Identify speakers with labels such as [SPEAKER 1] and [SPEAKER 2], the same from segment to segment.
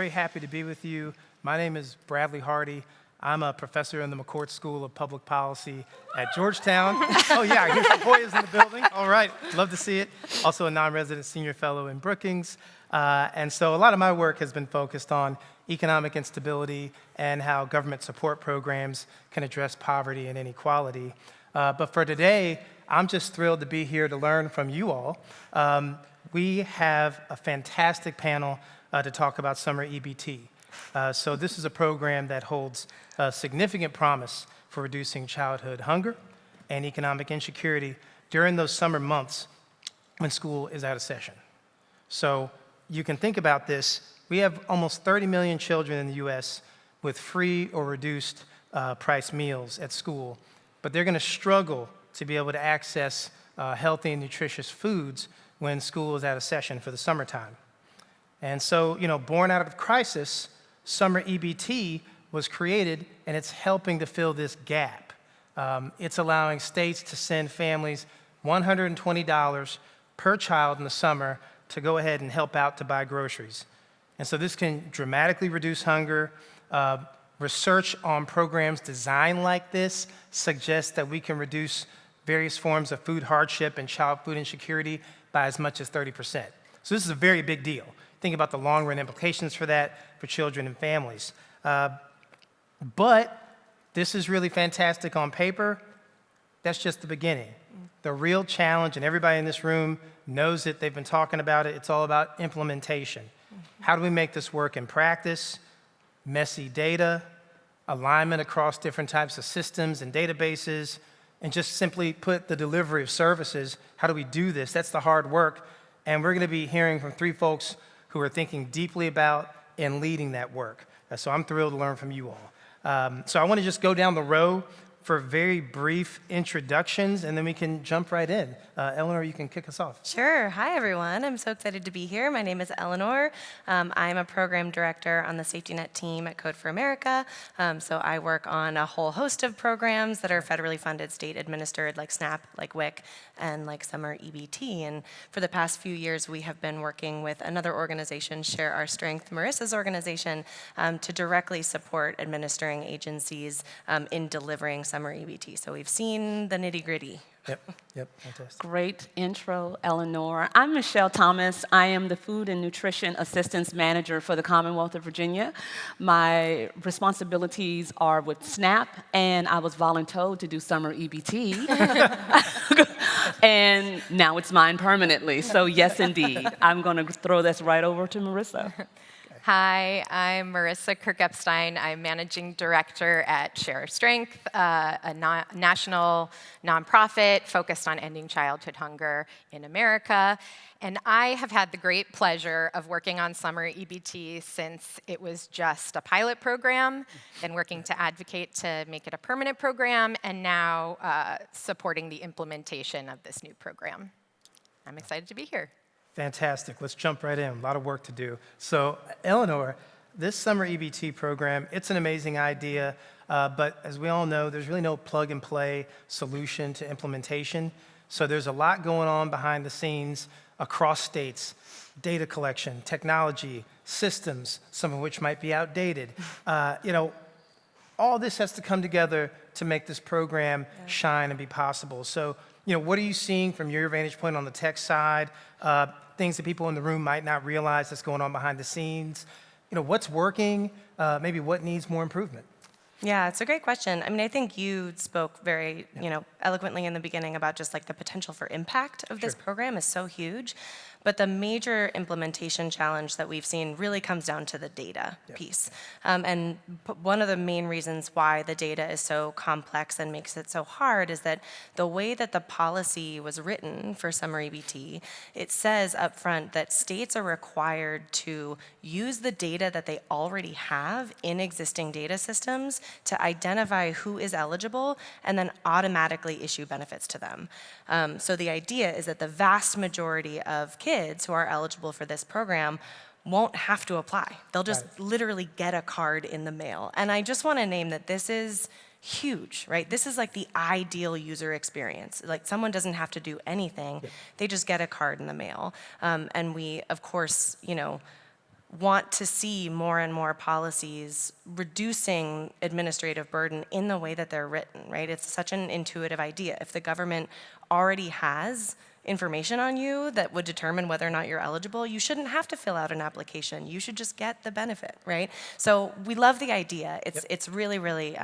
[SPEAKER 1] very happy to be with you. My name is Bradley Hardy. I'm a professor in the McCourt School of Public Policy at Georgetown. Oh yeah, here's the Hoyas in the building. All right, love to see it. Also a non-resident senior fellow in Brookings. And so a lot of my work has been focused on economic instability and how government support programs can address poverty and inequality. But for today, I'm just thrilled to be here to learn from you all. We have a fantastic panel to talk about Summer EBT. So this is a program that holds significant promise for reducing childhood hunger and economic insecurity during those summer months when school is out of session. So you can think about this. We have almost 30 million children in the US with free or reduced price meals at school, but they're going to struggle to be able to access healthy and nutritious foods when school is out of session for the summertime. And so, born out of crisis, Summer EBT was created, and it's helping to fill this gap. It's allowing states to send families $120 per child in the summer to go ahead and help out to buy groceries. And so this can dramatically reduce hunger. Research on programs designed like this suggests that we can reduce various forms of food hardship and child food insecurity by as much as 30%. So this is a very big deal. Think about the long-run implications for that for children and families. But this is really fantastic on paper. That's just the beginning. The real challenge, and everybody in this room knows it, they've been talking about it, it's all about implementation. How do we make this work in practice? Messy data, alignment across different types of systems and databases, and just simply put the delivery of services. How do we do this? That's the hard work. And we're going to be hearing from three folks who are thinking deeply about and leading that work. So I'm thrilled to learn from you all. So I want to just go down the row for very brief introductions, and then we can jump right in. Eleanor, you can kick us off.
[SPEAKER 2] Sure. Hi, everyone. I'm so excited to be here. My name is Eleanor. I'm a program director on the Safety Net team at Code for America. So I work on a whole host of programs that are federally funded, state administered, like SNAP, like WIC, and like Summer EBT. And for the past few years, we have been working with another organization, Share Our Strength, Marissa's organization, to directly support administering agencies in delivering Summer EBT. So we've seen the nitty-gritty.
[SPEAKER 1] Yep, fantastic.
[SPEAKER 3] Great intro, Eleanor. I'm Michele Thomas. I am the Food and Nutrition Assistance Manager for the Commonwealth of Virginia. My responsibilities are with SNAP, and I was voluntold to do Summer EBT. And now it's mine permanently. So yes, indeed. I'm going to throw this right over to Marissa.
[SPEAKER 4] Hi, I'm Marissa Kirk-Epstein. I'm Managing Director at Share Our Strength, a national nonprofit focused on ending childhood hunger in America. And I have had the great pleasure of working on Summer EBT since it was just a pilot program, and working to advocate to make it a permanent program, and now supporting the implementation of this new program. I'm excited to be here.
[SPEAKER 1] Fantastic. Let's jump right in. A lot of work to do. So, Eleanor, this Summer EBT program, it's an amazing idea, but as we all know, there's really no plug-and-play solution to implementation. So there's a lot going on behind the scenes across states: data collection, technology, systems, some of which might be outdated. All this has to come together to make this program shine and be possible. So, what are you seeing from your vantage point on the tech side? Things that people in the room might not realize that's going on behind the scenes. What's working? Maybe what needs more improvement?
[SPEAKER 2] Yeah, it's a great question. I mean, I think you spoke very, eloquently in the beginning about just like the potential for impact of this program is so huge. But the major implementation challenge that we've seen really comes down to the data piece. And one of the main reasons why the data is so complex and makes it so hard is that the way that the policy was written for Summer EBT, it says up front that states are required to use the data that they already have in existing data systems to identify who is eligible and then automatically issue benefits to them. So the idea is that the vast majority of kids who are eligible for this program won't have to apply. They'll just literally get a card in the mail. And I just want to name that this is huge, right? This is like the ideal user experience. Like someone doesn't have to do anything. They just get a card in the mail. And we, of course, want to see more and more policies reducing administrative burden in the way that they're written, right? It's such an intuitive idea. If the government already has information on you that would determine whether or not you're eligible, you shouldn't have to fill out an application. You should just get the benefit, right? So we love the idea. It's really, really,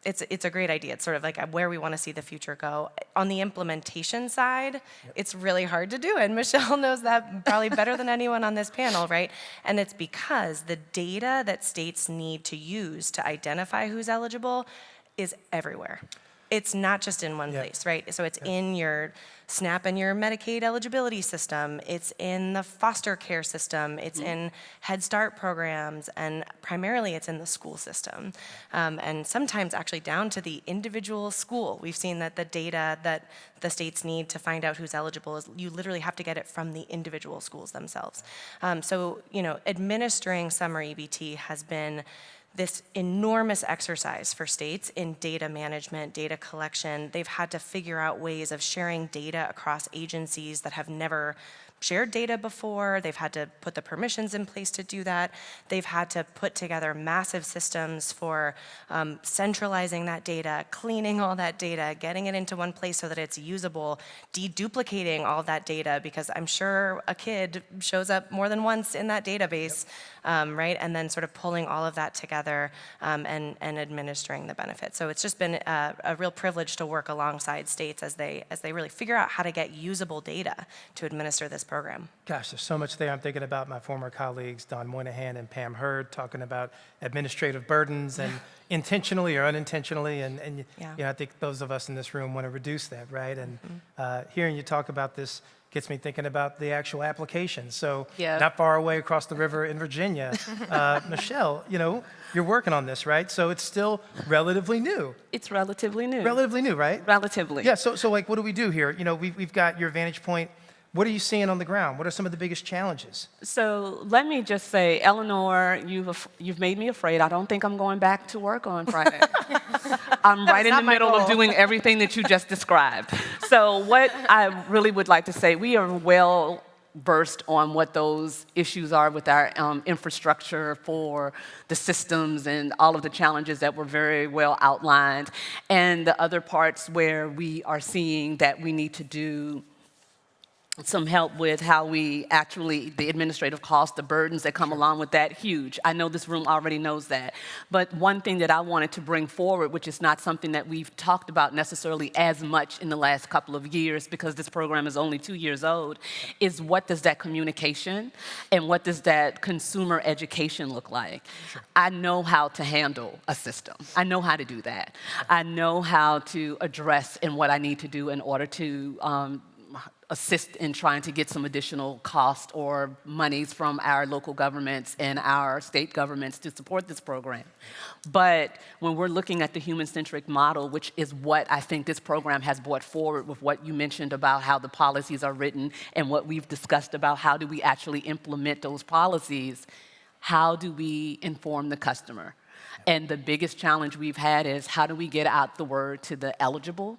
[SPEAKER 2] it's a great idea. It's sort of like where we want to see the future go. On the implementation side, it's really hard to do, and Michele knows that probably better than anyone on this panel, right? And it's because the data that states need to use to identify who's eligible is everywhere. It's not just in one place, right? So it's in your SNAP and your Medicaid eligibility system. It's in the foster care system. It's in Head Start programs, and primarily it's in the school system. And sometimes actually down to the individual school. We've seen that the data that the states need to find out who's eligible is you literally have to get it from the individual schools themselves. So, administering Summer EBT has been this enormous exercise for states in data management, data collection. They've had to figure out ways of sharing data across agencies that have never shared data before. They've had to put the permissions in place to do that. They've had to put together massive systems for centralizing that data, cleaning all that data, getting it into one place so that it's usable, deduplicating all that data, because I'm sure a kid shows up more than once in that database, right? And then sort of pulling all of that together and administering the benefits. So it's just been a real privilege to work alongside states as they really figure out how to get usable data to administer this program.
[SPEAKER 1] Gosh, there's so much there. I'm thinking about my former colleagues, Don Moynihan and Pam Hurd, talking about administrative burdens and intentionally or unintentionally. And I think those of us in this room want to reduce that, right? And hearing you talk about this gets me thinking about the actual application. So not far away across the river in Virginia, Michele, you're working on this, right? So it's still relatively new.
[SPEAKER 3] It's relatively new.
[SPEAKER 1] Relatively new, right?
[SPEAKER 3] Relatively.
[SPEAKER 1] Yeah, so like, what do we do here? We've got your vantage point. What are you seeing on the ground? What are some of the biggest challenges?
[SPEAKER 3] So let me just say, Eleanor, you've made me afraid. I don't think I'm going back to work on Friday. I'm right in the middle of doing everything that you just described. So what I really would like to say, we are well versed on what those issues are with our infrastructure for the systems and all of the challenges that were very well outlined, and the other parts where we are seeing that we need to do some help with how we actually, the administrative costs, the burdens that come along with that, huge. I know this room already knows that. But one thing that I wanted to bring forward, which is not something that we've talked about necessarily as much in the last couple of years, because this program is only 2 years old, is what does that communication and what does that consumer education look like? Sure. I know how to handle a system. I know how to do that. I know how to address and what I need to do in order to assist in trying to get some additional cost or monies from our local governments and our state governments to support this program. But when we're looking at the human-centric model, which is what I think this program has brought forward with what you mentioned about how the policies are written and what we've discussed about how do we actually implement those policies, how do we inform the customer? And the biggest challenge we've had is how do we get out the word to the eligible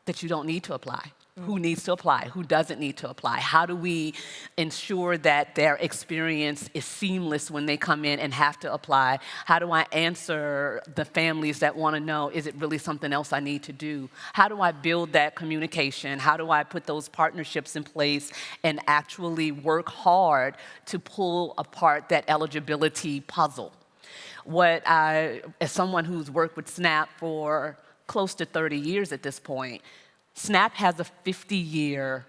[SPEAKER 3] that you don't need to apply? Who needs to apply? Who doesn't need to apply? How do we ensure that their experience is seamless when they come in and have to apply? How do I answer the families that want to know, is it really something else I need to do? How do I build that communication? How do I put those partnerships in place and actually work hard to pull apart that eligibility puzzle? As someone who's worked with SNAP for close to 30 years at this point, SNAP has a 50-year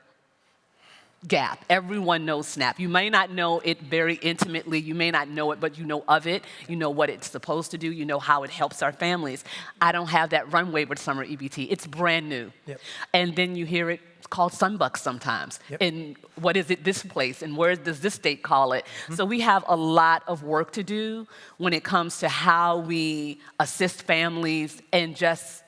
[SPEAKER 3] gap. Everyone knows SNAP. You may not know it very intimately. You may not know it, but you know of it. You know what it's supposed to do. You know how it helps our families. I don't have that runway with Summer EBT. It's brand new. Yep. And then you hear it called Sunbucks sometimes. Yep. And what is it this place? And where does this state call it? Mm-hmm. So we have a lot of work to do when it comes to how we assist families and just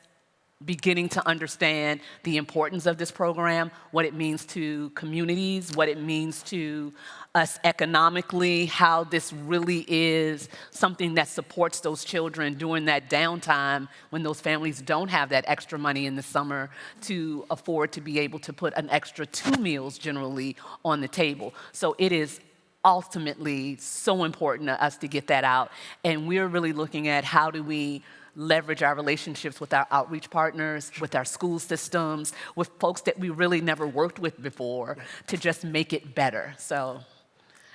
[SPEAKER 3] beginning to understand the importance of this program, what it means to communities, what it means to us economically, how this really is something that supports those children during that downtime when those families don't have that extra money in the summer to afford to be able to put an extra 2 meals generally on the table. So it is ultimately so important to us to get that out. And we're really looking at how do we leverage our relationships with our outreach partners, with our school systems, with folks that we really never worked with before to just make it better. So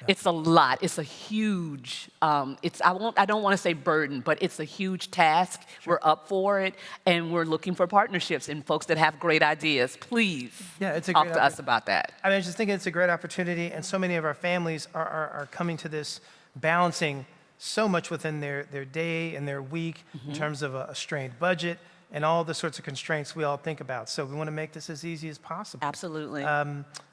[SPEAKER 3] it's a lot. It's a huge, I don't want to say burden, but it's a huge task. We're up for it, and we're looking for partnerships and folks that have great ideas. Please
[SPEAKER 1] It's a
[SPEAKER 3] talk
[SPEAKER 1] great
[SPEAKER 3] to us about that.
[SPEAKER 1] I mean, I just think it's a great opportunity, and so many of our families are coming to this balancing so much within their day and their week in terms of a strained budget and all the sorts of constraints we all think about. So we want to make this as easy as possible.
[SPEAKER 3] Absolutely.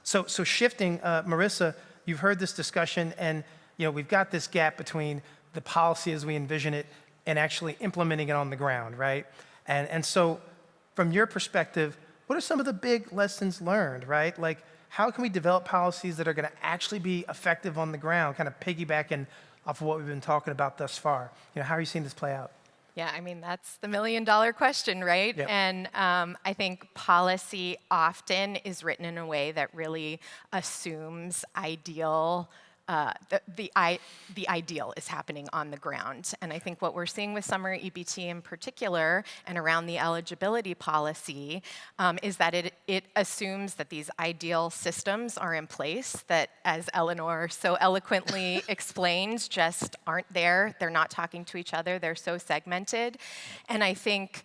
[SPEAKER 1] So shifting, Marissa, you've heard this discussion, and we've got this gap between the policy as we envision it and actually implementing it on the ground, right? And so from your perspective, what are some of the big lessons learned, right? Like, how can we develop policies that are going to actually be effective on the ground, kind of piggybacking off of what we've been talking about thus far? How are you seeing this play out?
[SPEAKER 4] Yeah, I mean, that's the million-dollar question, right?
[SPEAKER 1] Yep.
[SPEAKER 4] And I think policy often is written in a way that really assumes the ideal is happening on the ground. And I think what we're seeing with Summer EBT in particular and around the eligibility policy is that it assumes that these ideal systems are in place that, as Eleanor so eloquently explained, just aren't there. They're not talking to each other. They're so segmented. And I think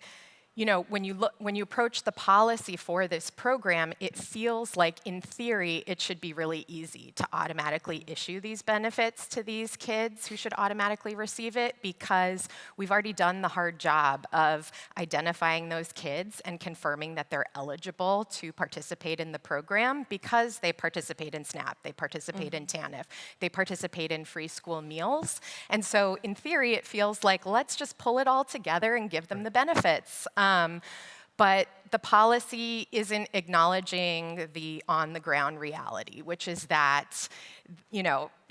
[SPEAKER 4] when you approach the policy for this program, it feels like, in theory, it should be really easy to automatically issue these benefits to these kids who should automatically receive it, because we've already done the hard job of identifying those kids and confirming that they're eligible to participate in the program because they participate in SNAP, they participate in TANF, they participate in free school meals. And so, in theory, it feels like, let's just pull it all together and give them the benefits. But the policy isn't acknowledging the on-the-ground reality, which is that,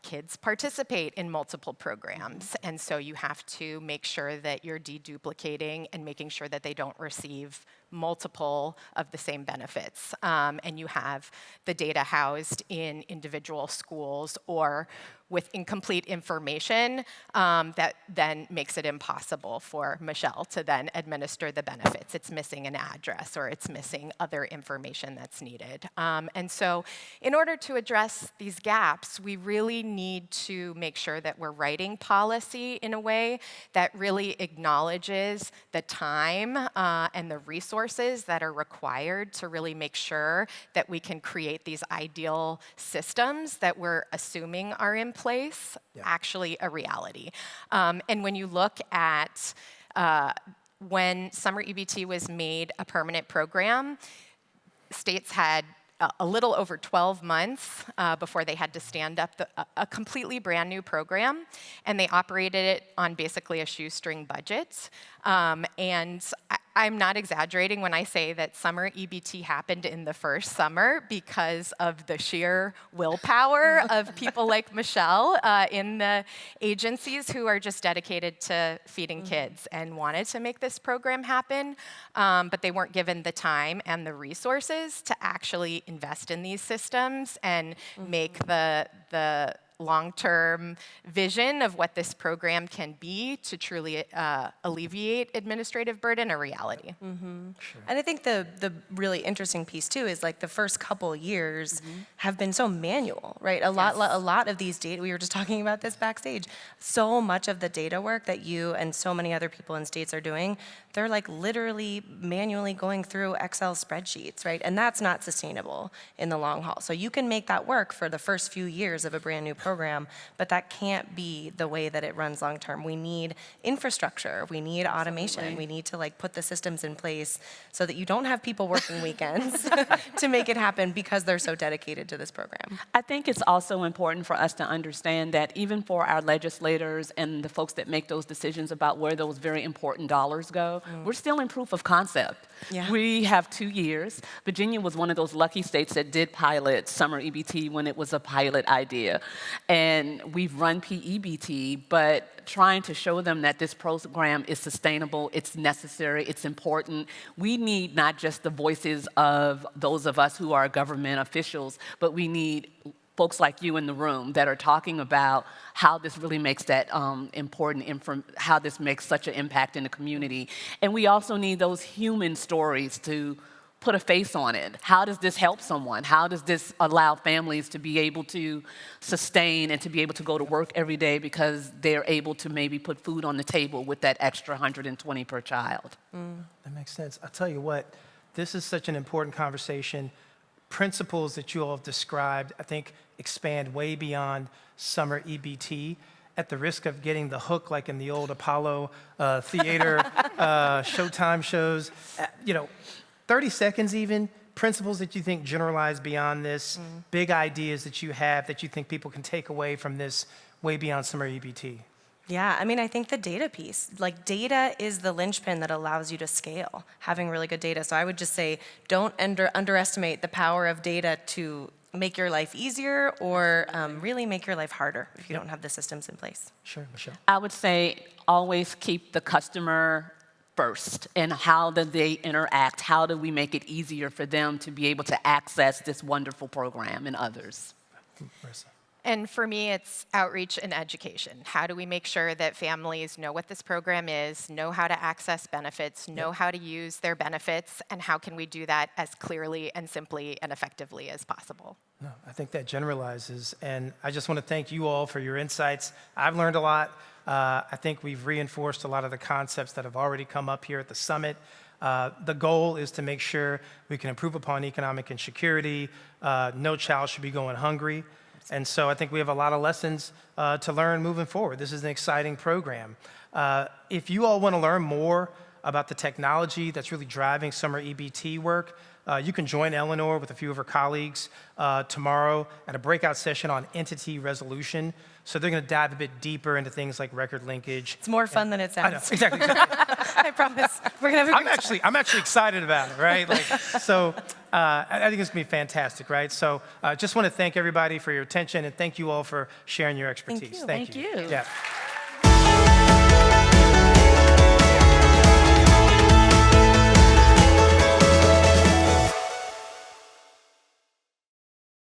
[SPEAKER 4] kids participate in multiple programs. And so you have to make sure that you're deduplicating and making sure that they don't receive multiple of the same benefits. And you have the data housed in individual schools or with incomplete information that then makes it impossible for Michele to then administer the benefits. It's missing an address or it's missing other information that's needed. And so in order to address these gaps, we really need to make sure that we're writing policy in a way that really acknowledges the time and the resources that are required to really make sure that we can create these ideal systems that we're assuming are in place, actually a reality. And when you look at when Summer EBT was made a permanent program, states had a little over 12 months before they had to stand up a completely brand new program, and they operated it on basically a shoestring budget. And I'm not exaggerating when I say that Summer EBT happened in the first summer because of the sheer willpower of people like Michele in the agencies who are just dedicated to feeding kids and wanted to make this program happen, but they weren't given the time and the resources to actually invest in these systems and make the long-term vision of what this program can be to truly alleviate administrative burden a reality.
[SPEAKER 2] Sure. And I think the really interesting piece too is like the first couple years have been so manual, right? A lot of these data, we were just talking about this backstage, so much of the data work that you and so many other people in states are doing, they're like literally manually going through Excel spreadsheets, right? And that's not sustainable in the long haul. So you can make that work for the first few years of a brand new program, but that can't be the way that it runs long term. We need infrastructure, we need automation, we need to like put the systems in place so that you don't have people working weekends to make it happen because they're so dedicated to this program.
[SPEAKER 3] I think it's also important for us to understand that even for our legislators and the folks that make those decisions about where those very important dollars go, we're still in proof of concept.
[SPEAKER 2] Yeah.
[SPEAKER 3] We have 2 years. Virginia was one of those lucky states that did pilot Summer EBT when it was a pilot idea. And we've run PEBT, but trying to show them that this program is sustainable, it's necessary, it's important. We need not just the voices of those of us who are government officials, but we need folks like you in the room that are talking about how this really makes that how this makes such an impact in the community. And we also need those human stories to put a face on it. How does this help someone? How does this allow families to be able to sustain and to be able to go to work every day because they're able to maybe put food on the table with that extra 120 per child?
[SPEAKER 1] That makes sense. I'll tell you what, this is such an important conversation. Principles that you all have described, I think, expand way beyond Summer EBT. At the risk of getting the hook like in the old Apollo theater Showtime shows, 30 seconds even, principles that you think generalize beyond this, big ideas that you have that you think people can take away from this way beyond Summer EBT.
[SPEAKER 2] Yeah, I mean, I think the data piece, like data is the linchpin that allows you to scale, having really good data. So I would just say, don't underestimate the power of data to make your life easier or really make your life harder if you don't have the systems in place.
[SPEAKER 1] Sure, Michele.
[SPEAKER 3] I would say always keep the customer first, and how do they interact? How do we make it easier for them to be able to access this wonderful program and others?
[SPEAKER 1] Marissa.
[SPEAKER 4] And for me, it's outreach and education. How do we make sure that families know what this program is, know how to access benefits, know how to use their benefits, and how can we do that as clearly and simply and effectively as possible?
[SPEAKER 1] No, I think that generalizes, and I just want to thank you all for your insights. I've learned a lot. I think we've reinforced a lot of the concepts that have already come up here at the summit. The goal is to make sure we can improve upon economic insecurity. No child should be going hungry. And so I think we have a lot of lessons to learn moving forward. This is an exciting program. If you all want to learn more about the technology that's really driving Summer EBT work, you can join Eleanor with a few of her colleagues tomorrow at a breakout session on entity resolution. So they're going to dive a bit deeper into things like record linkage.
[SPEAKER 2] It's more fun than it sounds.
[SPEAKER 1] I know, exactly.
[SPEAKER 2] I promise. We're going to have a great time.
[SPEAKER 1] I'm actually excited about it, right? So I think it's going to be fantastic, right? So just want to thank everybody for your attention, and thank you all for sharing your expertise.
[SPEAKER 3] Thank you.
[SPEAKER 1] Yeah.